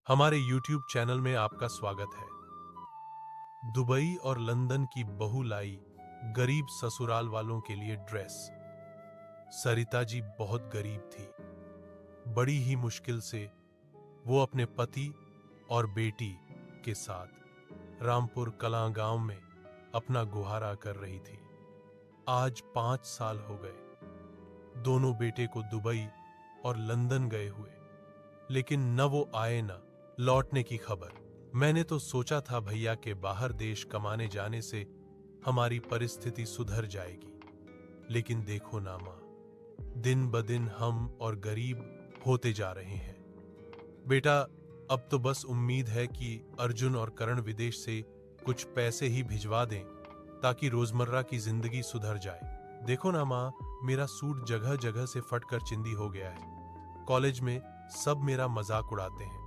हमारे YouTube channel में आपका स्वागत है। दुबई और लंदन की बहू लाई गरीब ससुराल वालों के लिए ड्रेस। सरिता जी बहुत गरीब थी। बड़ी ही मुश्किल से वो अपने पति और बेटी के साथ रामपुर कलां गांव में अपना गुहारा कर रही थी। आज 5 साल हो गए दोनों बेटे को दुबई और लंदन गए हुए, लेकिन न वो आए न लौटने की खबर। मैंने तो सोचा था भैया के बाहर देश कमाने जाने से हमारी परिस्थिति सुधर जाएगी, लेकिन देखो ना मां, दिन ब दिन हम और गरीब होते जा रहे हैं। बेटा, अब तो बस उम्मीद है कि अर्जुन और करण विदेश से कुछ पैसे ही भिजवा दें ताकि रोजमर्रा की जिंदगी सुधर जाए। देखो ना मां, मेरा सूट जगह जगह से फटकर चिंदी हो गया है। कॉलेज में सब मेरा मजाक उड़ाते हैं।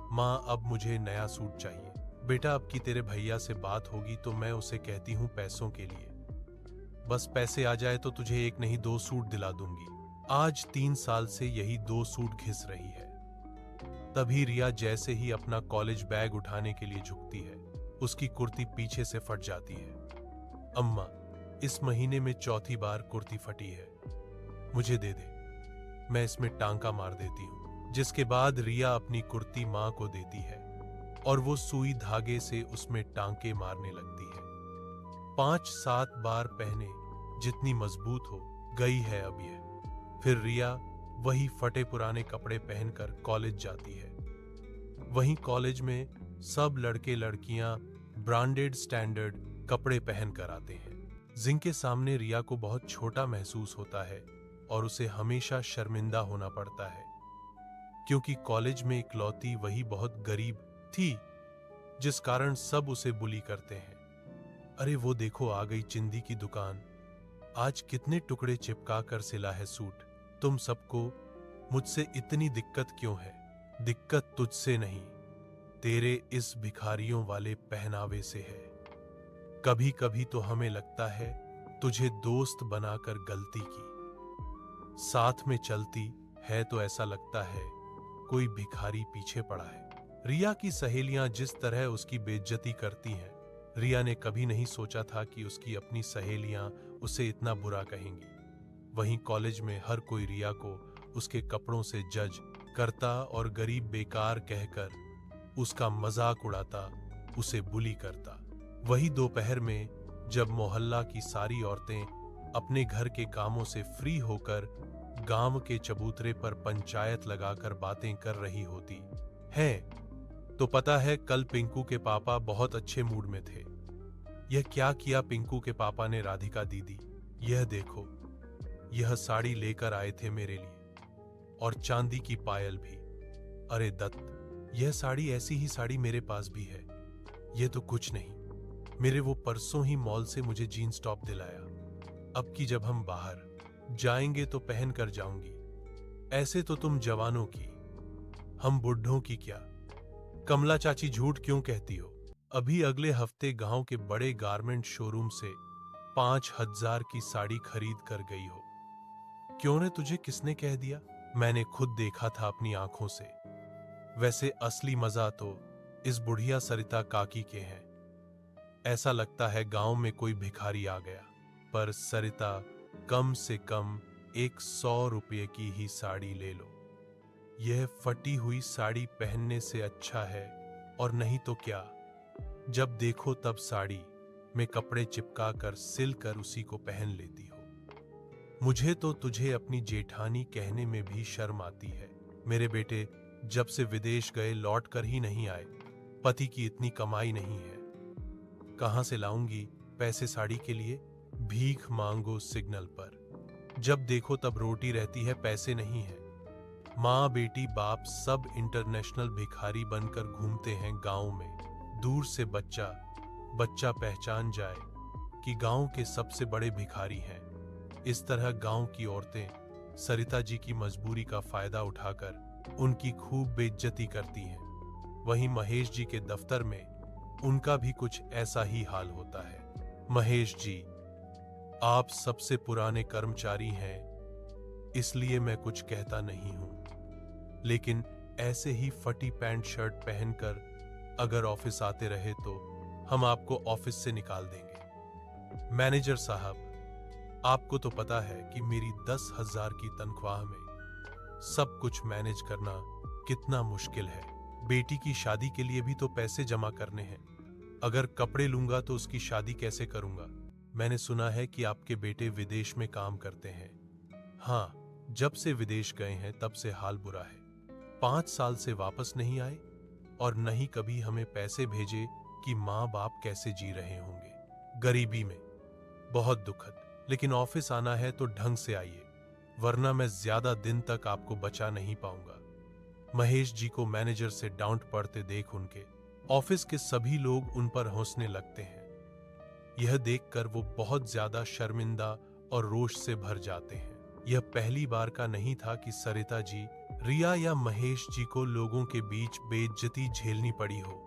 माँ, अब मुझे नया सूट चाहिए। बेटा, अब की तेरे भैया से बात होगी तो मैं उसे कहती हूँ पैसों के लिए। बस पैसे आ जाए तो तुझे एक नहीं 2 सूट दिला दूंगी। आज 3 साल से यही 2 सूट घिस रही है। तभी रिया जैसे ही अपना कॉलेज बैग उठाने के लिए झुकती है, उसकी कुर्ती पीछे से फट जाती है। अम्मा, इस महीने में चौथी बार कुर्ती फटी है, मुझे दे दे, मैं इसमें टांका मार देती हूँ। जिसके बाद रिया अपनी कुर्ती मां को देती है और वो सुई धागे से उसमें टांके मारने लगती है। 5-7 बार पहने जितनी मजबूत हो गई है अब यह। फिर रिया वही फटे पुराने कपड़े पहनकर कॉलेज जाती है। वहीं कॉलेज में सब लड़के लड़कियां ब्रांडेड स्टैंडर्ड कपड़े पहन कर आते हैं, जिनके सामने रिया को बहुत छोटा महसूस होता है और उसे हमेशा शर्मिंदा होना पड़ता है, क्योंकि कॉलेज में इकलौती वही बहुत गरीब थी, जिस कारण सब उसे बुली करते हैं। अरे वो देखो, आ गई चिंदी की दुकान। आज कितने टुकड़े चिपका कर सिला है सूट। तुम सबको मुझसे इतनी दिक्कत क्यों है? दिक्कत तुझसे नहीं, तेरे इस भिखारियों वाले पहनावे से है। कभी कभी तो हमें लगता है तुझे दोस्त बनाकर गलती की। साथ में चलती है तो ऐसा लगता है कोई भिखारी पीछे पड़ा है। रिया की सहेलियां जिस तरह उसकी बेइज्जती करती हैं, रिया ने कभी नहीं सोचा था कि उसकी अपनी सहेलियां उसे इतना बुरा कहेंगी। वहीं कॉलेज में हर कोई रिया को उसके कपड़ों से जज करता और गरीब बेकार कहकर उसका मजाक उड़ाता, उसे बुली करता। वही दोपहर में जब मोहल्ला की सारी औरतें अपने घर के कामों से फ्री होकर गांव के चबूतरे पर पंचायत लगाकर बातें कर रही होती हैं, तो पता है कल पिंकू के पापा बहुत अच्छे मूड में थे। यह क्या किया पिंकू के पापा ने राधिका दीदी? यह देखो, यह साड़ी लेकर आए थे मेरे लिए, और चांदी की पायल भी। अरे दत्त, यह साड़ी, ऐसी ही साड़ी मेरे पास भी है। यह तो कुछ नहीं, मेरे वो परसों ही मॉल से मुझे जीन्स टॉप दिलाया। अब की जब हम बाहर जाएंगे तो पहन कर जाऊंगी। ऐसे तो तुम जवानों की, हम बुढ़ों की क्या? कमला चाची, झूठ क्यों कहती हो? अभी अगले हफ्ते गांव के बड़े गारमेंट शोरूम से 5,000 की साड़ी खरीद कर गई हो। क्यों रे, तुझे किसने कह दिया? मैंने खुद देखा था अपनी आंखों से। वैसे असली मजा तो इस बुढ़िया सरिता काकी के हैं। ऐसा लगता है गांव में कोई भिखारी आ गया। पर सरिता, कम से कम 100 रुपये की ही साड़ी ले लो। यह फटी हुई साड़ी पहनने से अच्छा है, और नहीं तो क्या, जब देखो तब साड़ी में कपड़े चिपका कर सिल कर उसी को पहन लेती हो। मुझे तो तुझे अपनी जेठानी कहने में भी शर्म आती है। मेरे बेटे जब से विदेश गए लौट कर ही नहीं आए। पति की इतनी कमाई नहीं है, कहां से लाऊंगी पैसे साड़ी के लिए? भीख मांगो सिग्नल पर, जब देखो तब रोटी रहती है, पैसे नहीं है। माँ बेटी बाप सब इंटरनेशनल भिखारी बनकर घूमते हैं गांव में। दूर से बच्चा पहचान जाए कि गांव के सबसे बड़े भिखारी हैं। इस तरह गांव की औरतें सरिता जी की मजबूरी का फायदा उठाकर उनकी खूब बेइज्जती करती हैं। वहीं महेश जी के दफ्तर में उनका भी कुछ ऐसा ही हाल होता है। महेश जी, आप सबसे पुराने कर्मचारी हैं, इसलिए मैं कुछ कहता नहीं हूं, लेकिन ऐसे ही फटी पैंट शर्ट पहनकर अगर ऑफिस आते रहे तो हम आपको ऑफिस से निकाल देंगे। मैनेजर साहब, आपको तो पता है कि मेरी 10,000 की तनख्वाह में सब कुछ मैनेज करना कितना मुश्किल है। बेटी की शादी के लिए भी तो पैसे जमा करने हैं। अगर कपड़े लूंगा तो उसकी शादी कैसे करूंगा? मैंने सुना है कि आपके बेटे विदेश में काम करते हैं। हाँ, जब से विदेश गए हैं तब से हाल बुरा है। 5 साल से वापस नहीं आए और न ही कभी हमें पैसे भेजे कि माँ बाप कैसे जी रहे होंगे गरीबी में। बहुत दुखद। लेकिन ऑफिस आना है तो ढंग से आइए, वरना मैं ज्यादा दिन तक आपको बचा नहीं पाऊंगा। महेश जी को मैनेजर से डांट पड़ते देख उनके ऑफिस के सभी लोग उन पर हंसने लगते हैं। यह देखकर वो बहुत ज्यादा शर्मिंदा और रोष से भर जाते हैं। यह पहली बार का नहीं था कि सरिता जी, रिया या महेश जी को लोगों के बीच बेइज्जती झेलनी पड़ी हो।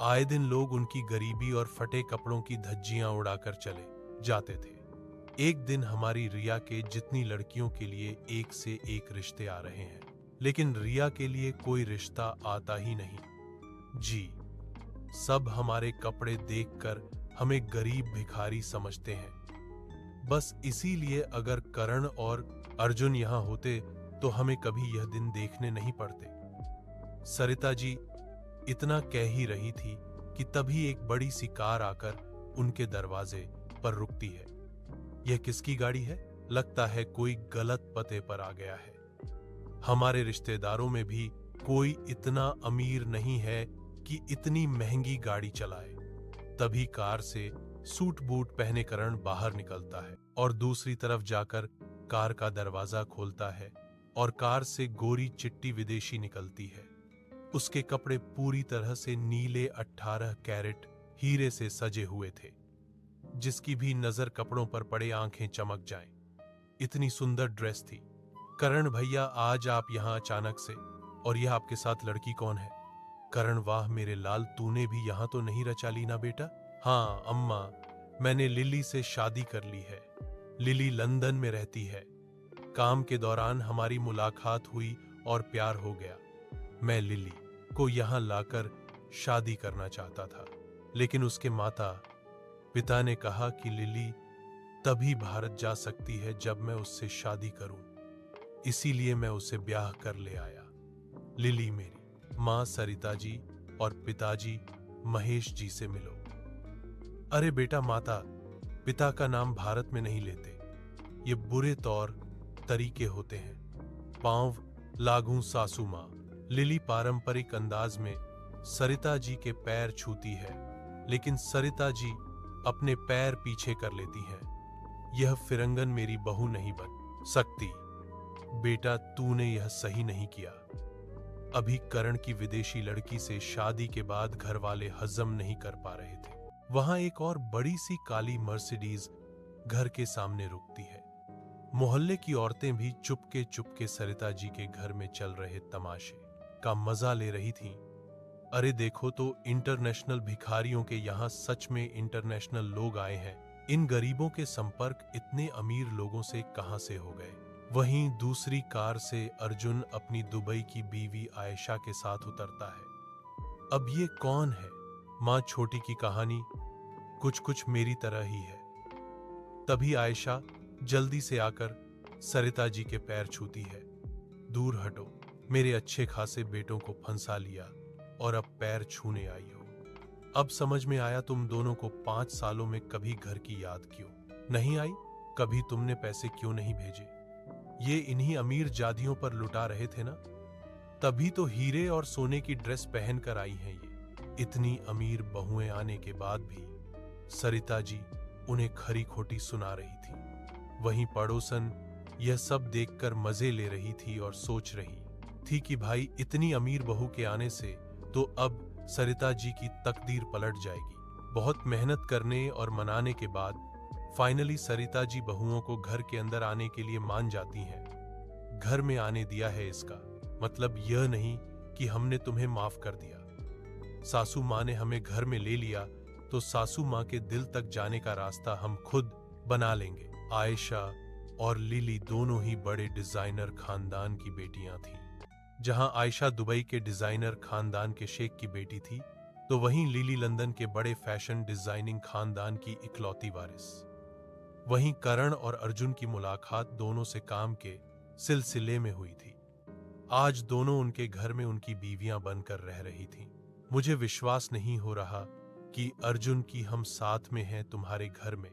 आए दिन लोग उनकी गरीबी और फटे कपड़ों की धज्जियां उड़ाकर चले जाते थे। एक दिन हमारी रिया के जितनी लड़कियों के लिए एक से एक रिश्ते आ रहे हैं, लेकिन रिया के लिए कोई रिश्ता आता ही नहीं। जी, सब हमारे कपड़े देखकर हमें गरीब भिखारी समझते हैं। बस इसीलिए अगर करण और अर्जुन यहां होते तो हमें कभी यह दिन देखने नहीं पड़ते। सरिता जी इतना कह ही रही थी कि तभी एक बड़ी सी कार आकर उनके दरवाजे पर रुकती है। यह किसकी गाड़ी है? लगता है कोई गलत पते पर आ गया है। हमारे रिश्तेदारों में भी कोई इतना अमीर नहीं है कि इतनी महंगी गाड़ी चलाए। तभी कार से सूट बूट पहने करण बाहर निकलता है और दूसरी तरफ जाकर कार का दरवाजा खोलता है और कार से गोरी चिट्टी विदेशी निकलती है। उसके कपड़े पूरी तरह से नीले 18 कैरेट हीरे से सजे हुए थे, जिसकी भी नजर कपड़ों पर पड़े आंखें चमक जाएं। इतनी सुंदर ड्रेस थी। करण भैया, आज आप यहां अचानक से, और यह आपके साथ लड़की कौन है? करण, वाह मेरे लाल, तूने भी यहां तो नहीं रचा ली ना बेटा? हाँ अम्मा, मैंने लिली से शादी कर ली है। लिली लंदन में रहती है। काम के दौरान हमारी मुलाकात हुई और प्यार हो गया। मैं लिली को यहां लाकर शादी करना चाहता था, लेकिन उसके माता पिता ने कहा कि लिली तभी भारत जा सकती है जब मैं उससे शादी करूं। इसीलिए मैं उसे ब्याह कर ले आया। लिली मेरी मां सरिता जी और पिताजी महेश जी से मिलो। अरे बेटा, माता पिता का नाम भारत में नहीं लेते, ये बुरे तौर तरीके होते हैं। पांव लागू सासू मां। लिली पारंपरिक अंदाज में सरिता जी के पैर छूती है, लेकिन सरिता जी अपने पैर पीछे कर लेती हैं। यह फिरंगन मेरी बहू नहीं बन सकती। बेटा, तूने यह सही नहीं किया। अभी करण की विदेशी लड़की से शादी के बाद घर वाले हजम नहीं कर पा रहे थे। वहां एक और बड़ी सी काली मर्सिडीज घर के सामने रुकती है। मोहल्ले की औरतें भी चुपके चुपके सरिता जी के घर में चल रहे तमाशे का मजा ले रही थीं। अरे देखो तो, इंटरनेशनल भिखारियों के यहाँ सच में इंटरनेशनल लोग आए हैं। इन गरीबों के संपर्क इतने अमीर लोगों से कहां से हो गए? वहीं दूसरी कार से अर्जुन अपनी दुबई की बीवी आयशा के साथ उतरता है। अब ये कौन है? मां छोटी की कहानी कुछ कुछ मेरी तरह ही है। तभी आयशा जल्दी से आकर सरिता जी के पैर छूती है। दूर हटो, मेरे अच्छे खासे बेटों को फंसा लिया और अब पैर छूने आई हो। अब समझ में आया तुम दोनों को 5 सालों में कभी घर की याद क्यों नहीं आई? कभी तुमने पैसे क्यों नहीं भेजे? ये इन्हीं अमीर जादियों पर लुटा रहे थे ना? तभी तो हीरे और सोने की ड्रेस पहन कर आई हैं ये। इतनी अमीर बहुएं आने के बाद भी सरिता जी उन्हें खरी खोटी सुना रही थी। वहीं पड़ोसन यह सब देखकर मजे ले रही थी और सोच रही थी कि भाई, इतनी अमीर बहू के आने से तो अब सरिता जी की तकदीर पलट जाएगी। बहुत मेहनत करने और मनाने के बाद फाइनली सरिता जी बहुओं को घर के अंदर आने के लिए मान जाती हैं। घर में आने दिया है इसका मतलब यह नहीं कि हमने तुम्हें माफ कर दिया। सासू माँ ने हमें घर में ले लिया तो सासू माँ के दिल तक जाने का रास्ता हम खुद बना लेंगे। आयशा और लिली दोनों ही बड़े डिजाइनर खानदान की बेटियां थीं। जहां आयशा दुबई के डिजाइनर खानदान के शेख की बेटी थी, तो वहीं लिली लंदन के बड़े फैशन डिजाइनिंग खानदान की इकलौती वारिस। वहीं करण और अर्जुन की मुलाकात दोनों से काम के सिलसिले में हुई थी। आज दोनों उनके घर में उनकी बीवियां बनकर रह रही थीं। मुझे विश्वास नहीं हो रहा कि अर्जुन की हम साथ में हैं तुम्हारे घर में।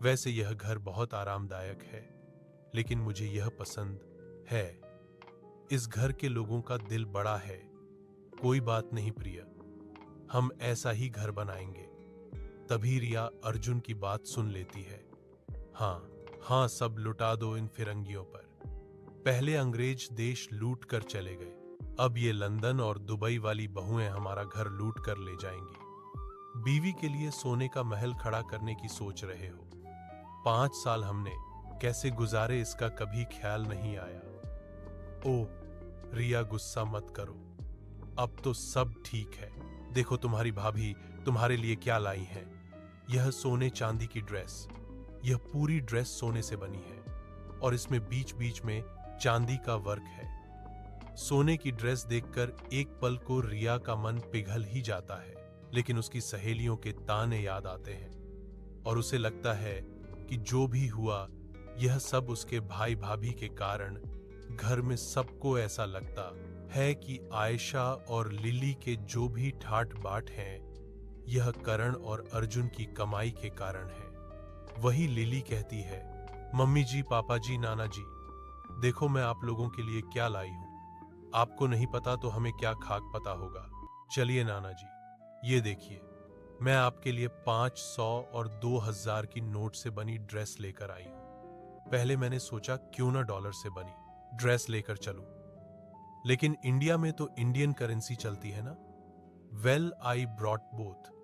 वैसे यह घर बहुत आरामदायक है, लेकिन मुझे यह पसंद है। इस घर के लोगों का दिल बड़ा है। कोई बात नहीं प्रिय, हम ऐसा ही घर बनाएंगे। तभी रिया अर्जुन की बात सुन लेती है। हाँ हाँ, सब लुटा दो इन फिरंगियों पर। पहले अंग्रेज देश लूट कर चले गए, अब ये लंदन और दुबई वाली बहुएं हमारा घर लूट कर ले जाएंगी। बीवी के लिए सोने का महल खड़ा करने की सोच रहे हो। 5 साल हमने कैसे गुजारे इसका कभी ख्याल नहीं आया। ओह रिया, गुस्सा मत करो, अब तो सब ठीक है। देखो तुम्हारी भाभी तुम्हारे लिए क्या लाई है। यह सोने चांदी की ड्रेस। यह पूरी ड्रेस सोने से बनी है और इसमें बीच बीच में चांदी का वर्क है। सोने की ड्रेस देखकर एक पल को रिया का मन पिघल ही जाता है, लेकिन उसकी सहेलियों के ताने याद आते हैं और उसे लगता है कि जो भी हुआ यह सब उसके भाई भाभी के कारण। घर में सबको ऐसा लगता है कि आयशा और लिली के जो भी ठाट बाट हैं, यह करण और अर्जुन की कमाई के कारण है। वही लिली कहती है, मम्मी जी, पापा जी, नाना जी, देखो मैं आप लोगों के लिए क्या लाई हूं। आपको नहीं पता तो हमें क्या खाक पता होगा। चलिए नाना जी, ये देखिए, मैं आपके लिए 500 और 2000 की नोट से बनी ड्रेस लेकर आई हूं। पहले मैंने सोचा क्यों ना डॉलर से बनी ड्रेस लेकर चलूं, लेकिन इंडिया में तो इंडियन करेंसी चलती है ना। Well, I brought both.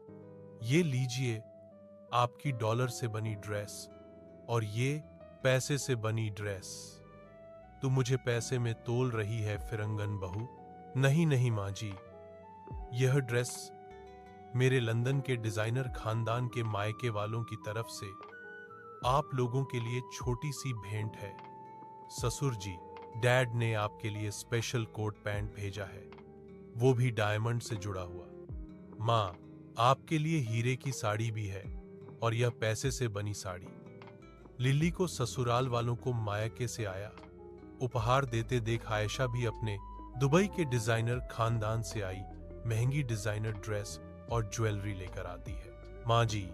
ये लीजिए आपकी डॉलर से बनी ड्रेस और ये पैसे से बनी ड्रेस। तू मुझे पैसे में तोल रही है फिरंगन बहू। नहीं नहीं माँ जी, यह ड्रेस मेरे लंदन के डिजाइनर खानदान के मायके वालों की तरफ से आप लोगों के लिए छोटी सी भेंट है। ससुर जी, डैड ने आपके लिए स्पेशल कोट पैंट भेजा है, वो भी डायमंड से जुड़ा हुआ। माँ, आपके लिए हीरे की साड़ी भी है और यह पैसे से बनी साड़ी। लिली को ससुराल वालों को मायके से आया उपहार देते देख आयशा भी अपने दुबई के डिजाइनर खानदान से आई महंगी डिजाइनर ड्रेस और ज्वेलरी लेकर आती है। माँ जी,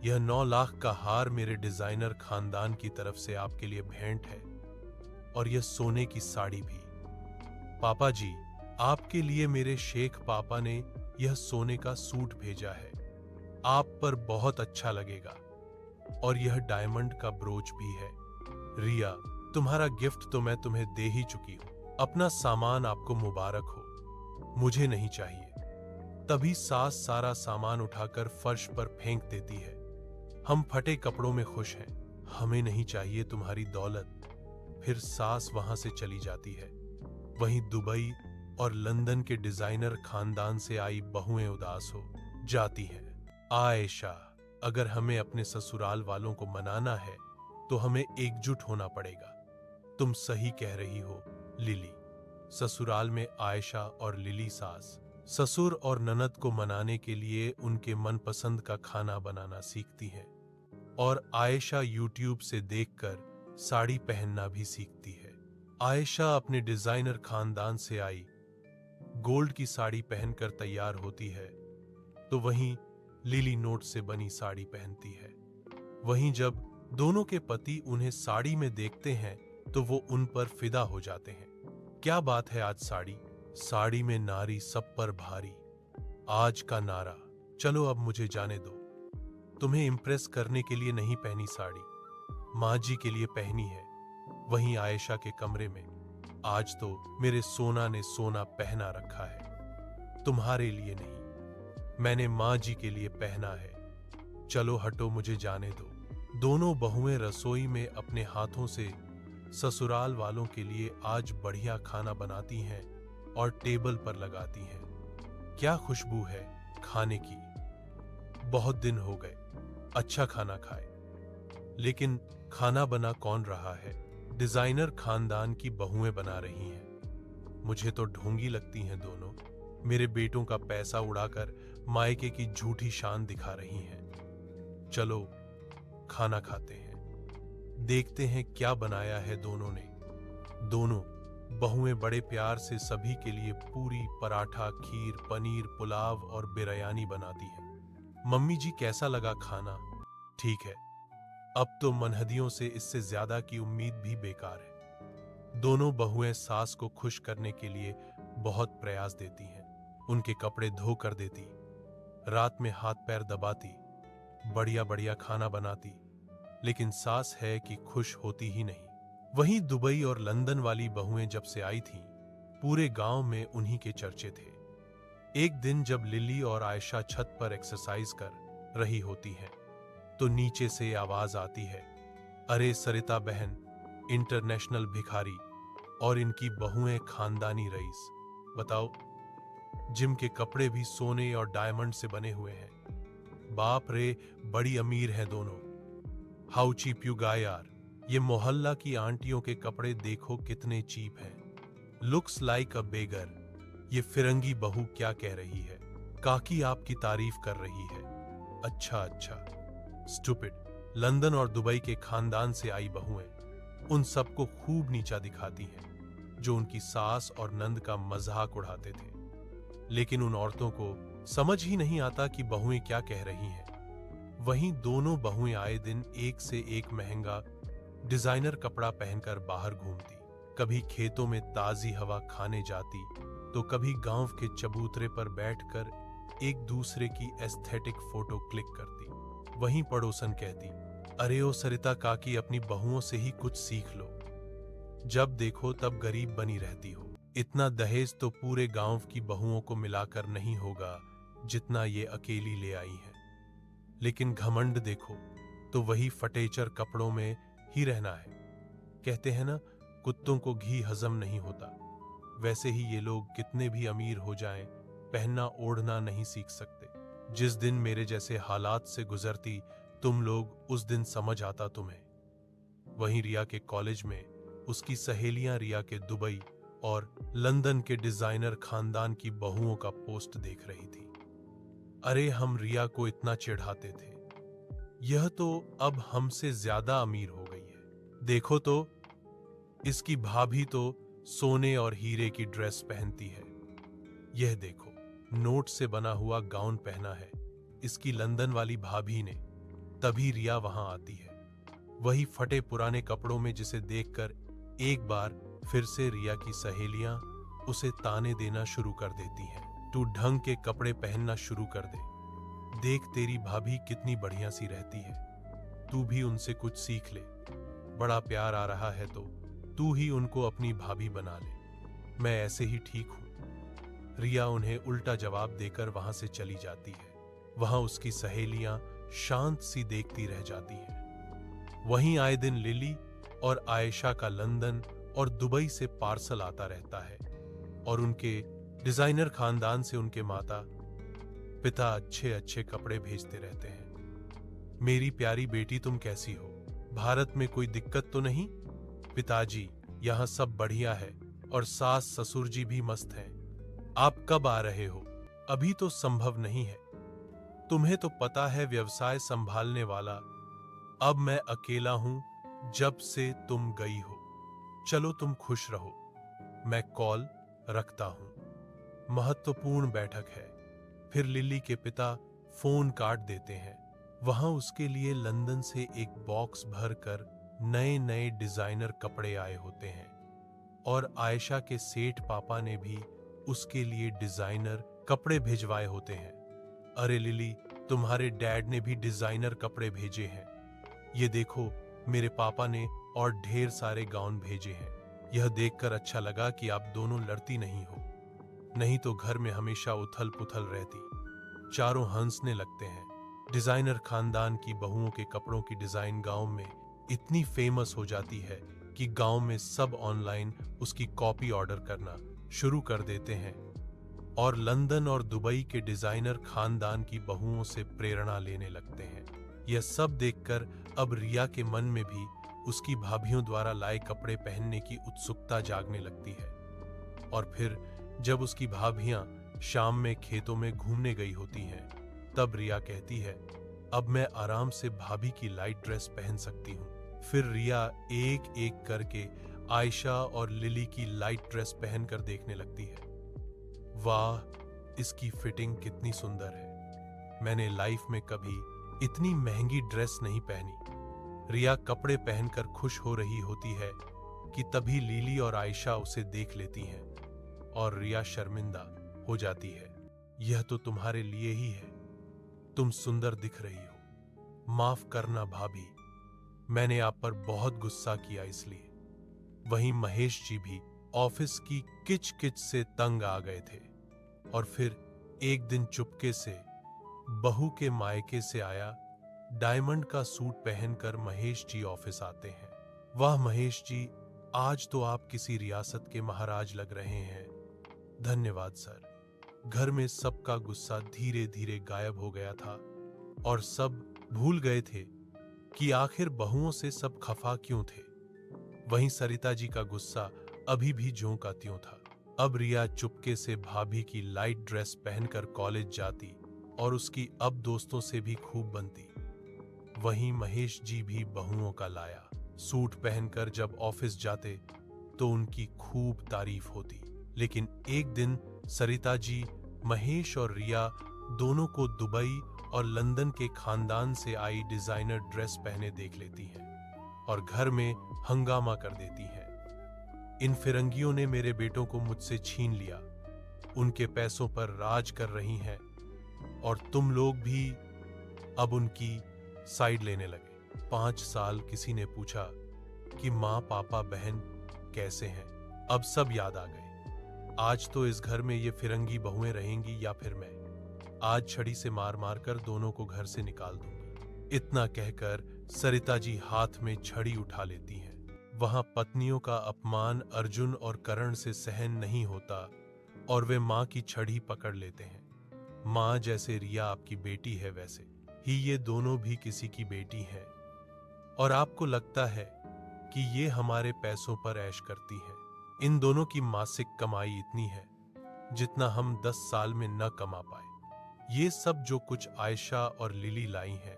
यह 9 लाख का हार मेरे डिजाइनर खानदान की तरफ से आपके लिए भेंट है और यह सोने की साड़ी भी। पापा जी, आपके लिए मेरे शेख पापा ने यह सोने का सूट भेजा है, आप पर बहुत अच्छा लगेगा। और यह डायमंड का ब्रोच भी है। रिया, तुम्हारा गिफ्ट तो मैं तुम्हें दे ही चुकी हूं। अपना सामान आपको मुबारक हो, मुझे नहीं चाहिए। तभी सास सारा सामान उठाकर फर्श पर फेंक देती है। हम फटे कपड़ों में खुश हैं, हमें नहीं चाहिए तुम्हारी दौलत। फिर सास वहां से चली जाती है। वहीं दुबई और लंदन के डिजाइनर खानदान से आई बहुएं उदास हो जाती हैं। आयशा, अगर हमें अपने ससुराल वालों को मनाना है तो हमें एकजुट होना पड़ेगा। तुम सही कह रही हो लिली। ससुराल में आयशा और लिली सास ससुर और ननद को मनाने के लिए उनके मनपसंद का खाना बनाना सीखती हैं और आयशा यूट्यूब से देखकर साड़ी पहनना भी सीखती है। आयशा अपने डिजाइनर खानदान से आई गोल्ड की साड़ी पहनकर तैयार होती है, तो वहीं लिली नोट से बनी साड़ी पहनती है। वहीं जब दोनों के पति उन्हें साड़ी में देखते हैं तो वो उन पर फिदा हो जाते हैं। क्या बात है आज साड़ी में नारी सब पर भारी, आज का नारा। चलो अब मुझे जाने दो, तुम्हें इम्प्रेस करने के लिए नहीं पहनी साड़ी, माँ जी के लिए पहनी है। वहीं आयशा के कमरे में आज तो मेरे सोना ने सोना पहना रखा है, तुम्हारे लिए नहीं, मैंने माँ जी के लिए पहना है। चलो हटो, मुझे जाने दो। दोनों बहुएं रसोई में अपने हाथों से ससुराल वालों के लिए आज बढ़िया खाना बनाती हैं और टेबल पर लगाती हैं। क्या खुशबू है खाने की, बहुत दिन हो गए अच्छा खाना खाए। लेकिन खाना बना कौन रहा है? डिजाइनर खानदान की बहुएं बना रही हैं। मुझे तो ढोंगी लगती हैं दोनों। मेरे बेटों का पैसा उड़ाकर मायके की झूठी शान दिखा रही हैं। चलो खाना खाते हैं, देखते हैं क्या बनाया है दोनों ने। दोनों बहुएं बड़े प्यार से सभी के लिए पूरी, पराठा, खीर, पनीर, पुलाव और बिरयानी बनाती हैं। मम्मी जी कैसा लगा खाना? ठीक है। अब तो मनहदियों से इससे ज्यादा की उम्मीद भी बेकार है। दोनों बहुएं सास को खुश करने के लिए बहुत प्रयास देती हैं। उनके कपड़े धो कर देती, रात में हाथ पैर दबाती, बढ़िया बढ़िया खाना बनाती, लेकिन सास है कि खुश होती ही नहीं। वहीं दुबई और लंदन वाली बहुएं जब से आई थीं, पूरे गांव में उन्हीं के चर्चे थे। एक दिन जब लिली और आयशा छत पर एक्सरसाइज कर रही होती हैं, तो नीचे से आवाज आती है, अरे सरिता बहन, इंटरनेशनल भिखारी और इनकी बहुएं खानदानी रईस। बताओ, जिम के कपड़े भी सोने और डायमंड से बने हुए हैं। बाप रे, बड़ी अमीर हैं दोनों। हाउ चीप यू गाय यार। ये मोहल्ला की आंटियों के कपड़े देखो कितने चीप हैं। लुक्स लाइक अ बेगर। ये फिरंगी बहू क्या कह रही है? काकी आपकी तारीफ कर रही है। अच्छा अच्छा, स्टूपिड। लंदन और दुबई के खानदान से आई बहुएं उन सबको खूब नीचा दिखाती हैं, जो उनकी सास और नंद का मजाक उड़ाते थे। लेकिन उन औरतों को समझ ही नहीं आता कि बहुएं क्या कह रही हैं। वहीं दोनों बहुएं आए दिन एक से एक महंगा डिजाइनर कपड़ा पहनकर बाहर घूमती। कभी खेतों में ताजी हवा खाने जाती, तो कभी गांव के चबूतरे पर बैठकर एक दूसरे की एस्थेटिक फोटो क्लिक करती। वहीं पड़ोसन कहती, अरे ओ सरिता काकी, अपनी बहुओं से ही कुछ सीख लो। जब देखो तब गरीब बनी रहती हो। इतना दहेज तो पूरे गांव की बहुओं को मिलाकर नहीं होगा जितना ये अकेली ले आई है। लेकिन घमंड देखो तो वही फटेचर कपड़ों में ही रहना है। कहते हैं ना, कुत्तों को घी हजम नहीं होता। वैसे ही ये लोग कितने भी अमीर हो जाएं, पहनना ओढ़ना नहीं सीख सकते। जिस दिन मेरे जैसे हालात से गुजरती तुम लोग, उस दिन समझ आता तुम्हें। वहीं रिया के कॉलेज में उसकी सहेलियां रिया के दुबई और लंदन के डिजाइनर खानदान की बहुओं का पोस्ट देख रही थी। अरे हम रिया को इतना चिढ़ाते थे, यह तो अब हमसे ज्यादा अमीर हो गई है। देखो तो, इसकी भाभी तो सोने और हीरे की ड्रेस पहनती है। यह देखो, नोट से बना हुआ गाउन पहना है इसकी लंदन वाली भाभी ने। तभी रिया वहां आती है, वही फटे पुराने कपड़ों में, जिसे देखकर एक बार फिर से रिया की सहेलियां उसे ताने देना शुरू कर देती हैं। तू ढंग के कपड़े पहनना शुरू कर दे। देख तेरी भाभी कितनी बढ़िया सी रहती है, तू भी उनसे कुछ सीख ले। बड़ा प्यार आ रहा है तो तू ही उनको अपनी भाभी बना ले। मैं ऐसे ही ठीक हूं। रिया उन्हें उल्टा जवाब देकर वहां से चली जाती है। वहां उसकी सहेलियां शांत सी देखती रह जाती हैं। वहीं आए दिन लिली और आयशा का लंदन और दुबई से पार्सल आता रहता है, और उनके डिजाइनर खानदान से उनके माता पिता अच्छे अच्छे कपड़े भेजते रहते हैं। मेरी प्यारी बेटी, तुम कैसी हो? भारत में कोई दिक्कत तो नहीं? पिताजी, यहाँ सब बढ़िया है और सास ससुर जी भी मस्त हैं। आप कब आ रहे हो? अभी तो संभव नहीं है। तुम्हें तो पता है व्यवसाय संभालने वाला अब मैं अकेला हूं जब से तुम गई हो। चलो तुम खुश रहो, मैं कॉल रखता हूं। महत्वपूर्ण बैठक है। फिर लिली के पिता फोन काट देते हैं। वहां उसके लिए लंदन से एक बॉक्स भरकर नए नए डिजाइनर कपड़े आए होते हैं, और आयशा के सेठ पापा ने भी उसके लिए डिजाइनर कपड़े भिजवाए होते हैं। अरे लिली, तुम्हारे डैड ने भी डिजाइनर कपड़े भेजे हैं। ये देखो, मेरे पापा ने और ढेर सारे गाउन भेजे हैं। यह देखकर अच्छा लगा कि आप दोनों लड़ती नहीं हो, नहीं तो घर में हमेशा उथल पुथल रहती। चारों हंसने लगते हैं। डिजाइनर खानदान की बहुओं के कपड़ों की डिजाइन गांव में इतनी फेमस हो जाती है कि गांव में सब ऑनलाइन उसकी कॉपी ऑर्डर करना शुरू कर देते हैं, और लंदन और दुबई के डिजाइनर खानदान की बहुओं से प्रेरणा लेने लगते हैं। यह सब देखकर अब रिया के मन में भी उसकी भाभियों द्वारा लाए कपड़े पहनने की उत्सुकता जागने लगती है। और फिर जब उसकी भाभियां शाम में खेतों में घूमने गई होती हैं, तब रिया कहती है, अब मैं आराम से भाभी की लाइट ड्रेस पहन सकती हूँ। फिर रिया एक एक करके आयशा और लिली की लाइट ड्रेस पहनकर देखने लगती है। वाह, इसकी फिटिंग कितनी सुंदर है। मैंने लाइफ में कभी इतनी महंगी ड्रेस नहीं पहनी। रिया कपड़े पहनकर खुश हो रही होती है कि तभी लिली और आयशा उसे देख लेती हैं और रिया शर्मिंदा हो जाती है। यह तो तुम्हारे लिए ही है, तुम सुंदर दिख रही हो। माफ करना भाभी, मैंने आप पर बहुत गुस्सा किया इसलिए। वहीं महेश जी भी ऑफिस की किच किच से तंग आ गए थे और फिर एक दिन चुपके से बहू के मायके से आया डायमंड का सूट पहनकर महेश जी ऑफिस आते हैं। वाह महेश जी, आज तो आप किसी रियासत के महाराज लग रहे हैं। धन्यवाद सर। घर में सबका गुस्सा धीरे धीरे गायब हो गया था और सब भूल गए थे कि आखिर बहुओं से सब खफा क्यों थे। वहीं सरिता जी का गुस्सा अभी भी ज्यों का त्यों था। अब रिया चुपके से भाभी की लाइट ड्रेस पहनकर कॉलेज जाती और उसकी अब दोस्तों से भी खूब बनती। वहीं महेश जी भी बहुओं का लाया सूट पहनकर जब ऑफिस जाते तो उनकी खूब तारीफ होती। लेकिन एक दिन सरिता जी महेश और रिया दोनों को दुबई और लंदन के खानदान से आई डिजाइनर ड्रेस पहने देख लेती हैं और घर में हंगामा कर देती हैं। इन फिरंगियों ने मेरे बेटों को मुझसे छीन लिया, उनके पैसों पर राज कर रही हैं और तुम लोग भी अब उनकी साइड लेने लगे। 5 साल किसी ने पूछा कि माँ पापा बहन कैसे हैं, अब सब याद आ गए। आज तो इस घर में ये फिरंगी बहुएं रहेंगी या फिर मैं। आज छड़ी से मार मार कर दोनों को घर से निकाल दूंगी। इतना कहकर सरिता जी हाथ में छड़ी उठा लेती हैं। वहां पत्नियों का अपमान अर्जुन और करण से सहन नहीं होता और वे माँ की छड़ी पकड़ लेते हैं। माँ जैसे रिया आपकी बेटी है वैसे ही ये दोनों भी किसी की बेटी हैं और आपको लगता है कि ये हमारे पैसों पर ऐश करती हैं। इन दोनों की मासिक कमाई इतनी है जितना हम 10 साल में न कमा पाए। ये सब जो कुछ आयशा और लिली लाई हैं,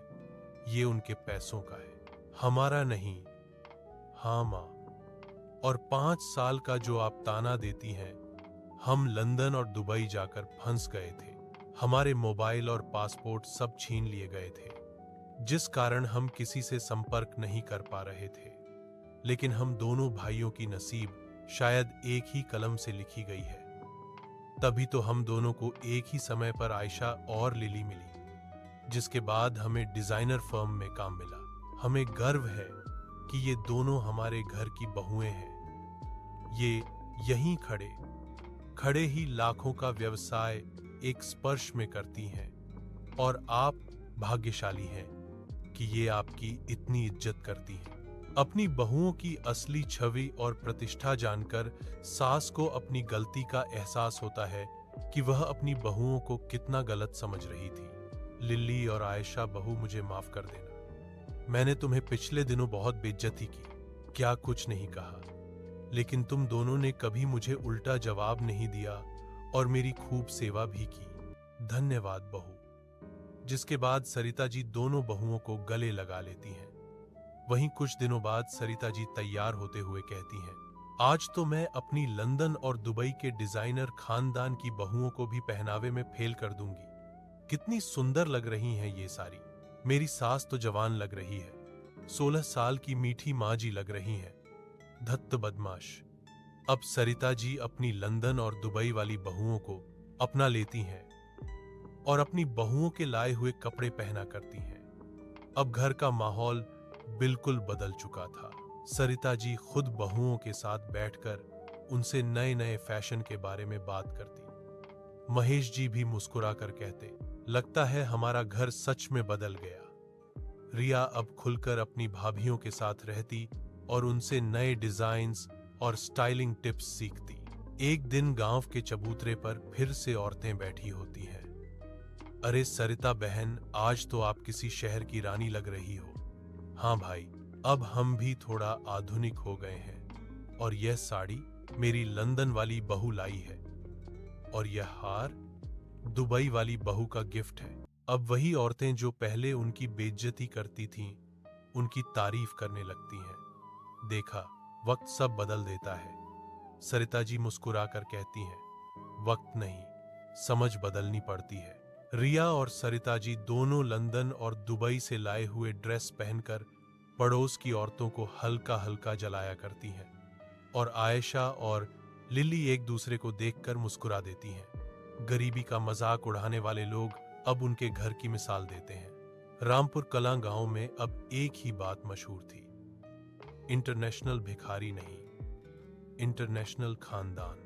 ये उनके पैसों का है, हमारा नहीं। हाँ माँ, और 5 साल का जो आप ताना देती हैं, हम लंदन और दुबई जाकर फंस गए थे। हमारे मोबाइल और पासपोर्ट सब छीन लिए गए थे, जिस कारण हम किसी से संपर्क नहीं कर पा रहे थे। लेकिन हम दोनों भाइयों की नसीब शायद एक ही कलम से लिखी गई है। तभी तो हम दोनों को एक ही समय पर आयशा और लिली मिली, जिसके बाद हमें डिजाइनर फर्म में काम मिला। हमें गर्व है कि ये दोनों हमारे घर की बहुएं हैं। ये यहीं खड़े खड़े ही लाखों का व्यवसाय एक स्पर्श में करती हैं और आप भाग्यशाली हैं कि ये आपकी इतनी इज्जत करती हैं। अपनी बहुओं की असली छवि और प्रतिष्ठा जानकर सास को अपनी गलती का एहसास होता है कि वह अपनी बहुओं को कितना गलत समझ रही थी। लिली और आयशा बहू, मुझे माफ कर देना। मैंने तुम्हें पिछले दिनों बहुत बेइज्जती की, क्या कुछ नहीं कहा, लेकिन तुम दोनों ने कभी मुझे उल्टा जवाब नहीं दिया और मेरी खूब सेवा भी की। धन्यवाद बहू। जिसके बाद सरिता जी दोनों बहुओं को गले लगा लेती हैं। वहीं कुछ दिनों बाद सरिता जी तैयार होते हुए कहती हैं, आज तो मैं अपनी लंदन और दुबई के डिजाइनर खानदान की बहुओं को भी पहनावे में फेल कर दूंगी। कितनी सुंदर लग रही हैं ये सारी। मेरी सास तो जवान लग रही है, 16 साल की मीठी माँ जी लग रही हैं। धत्त बदमाश। अब सरिता जी अपनी लंदन और दुबई वाली बहुओं को अपना लेती हैं और अपनी बहुओं के लाए हुए कपड़े पहना करती हैं। अब घर का माहौल बिल्कुल बदल चुका था। सरिता जी खुद बहुओं के साथ बैठकर उनसे नए नए फैशन के बारे में बात करती। महेश जी भी मुस्कुरा कर कहते, लगता है हमारा घर सच में बदल गया। रिया अब खुलकर अपनी भाभियों के साथ रहती और उनसे नए डिजाइन्स और स्टाइलिंग टिप्स सीखती। एक दिन गांव के चबूतरे पर फिर से औरतें बैठी होती हैं। अरे सरिता बहन, आज तो आप किसी शहर की रानी लग रही हो। हाँ भाई, अब हम भी थोड़ा आधुनिक हो गए हैं। और यह साड़ी, मेरी लंदन वाली बहू लाई है और यह हार दुबई वाली बहू का गिफ्ट है। अब वही औरतें जो पहले उनकी बेइज्जती करती थीं, उनकी तारीफ करने लगती हैं। देखा, वक्त सब बदल देता है। सरिता जी मुस्कुराकर कहती हैं, वक्त नहीं, समझ बदलनी पड़ती है। रिया और सरिता जी दोनों लंदन और दुबई से लाए हुए ड्रेस पहनकर पड़ोस की औरतों को हल्का हल्का जलाया करती हैं और आयशा और लिली एक दूसरे को देखकर मुस्कुरा देती हैं। गरीबी का मजाक उड़ाने वाले लोग अब उनके घर की मिसाल देते हैं। रामपुर कलां गांव में अब एक ही बात मशहूर थी, इंटरनेशनल भिखारी नहीं, इंटरनेशनल खानदान।